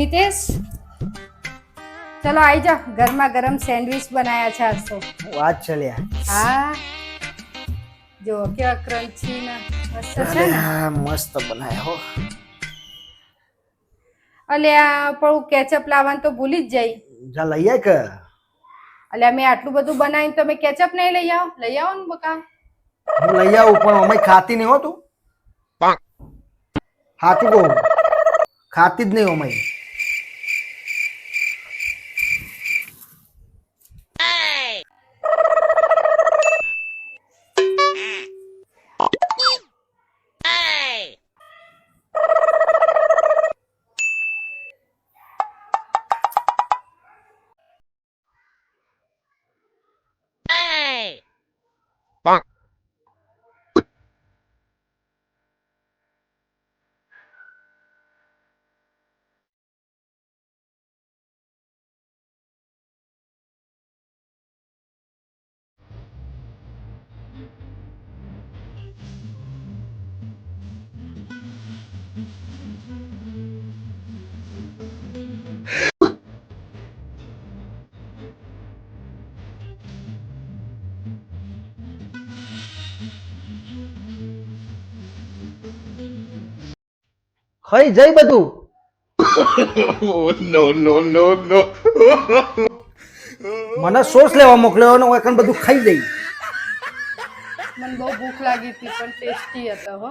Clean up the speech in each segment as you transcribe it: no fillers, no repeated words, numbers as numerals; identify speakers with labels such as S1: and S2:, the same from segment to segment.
S1: नितेश चलो आई जाओ, गर्मा गर्म सैंडविच बनाया છે આજ તો।
S2: વાત છે લ્યા।
S1: હા જો કેવા ક્રન્ચી ના મસ્ત છે ને।
S2: હા મસ્ત બનાયા હો।
S1: અલ્યા પણ હું કેચઅપ લાવવાનું તો ભૂલી જ જઈ।
S2: જા લઈ આય કે।
S1: અલ્યા મેં આટલું બધું બનાવીને તમે કેચઅપ નહીં લઈ આવો ને બકા।
S2: હું લઈ આવું પણ અમે ખાતી નહીં હો તું। હાચું કહું ખાતી જ નહીં અમે। ખાઈ જઈ બધું।
S3: no, no, no, no.
S2: મને સોસ લેવા મોકલ્યો ને હું એકન બધું ખાઈ જઈ।
S1: મને બહુ ભૂખ લાગી હતી પણ ટેસ્ટી હતો હો।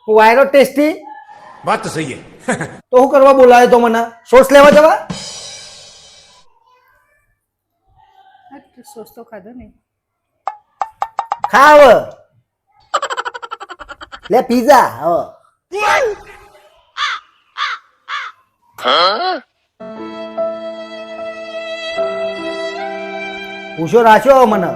S2: હું વાયરો ટેસ્ટી
S3: बात तो सही है।
S2: તો હું કરવા બોલાયો તો મને સોસ લેવા જવા।
S1: સોસ તો ખાધો ને।
S2: ખાવ લે પીઝા હવે। પૂછો રાખ્યો મને।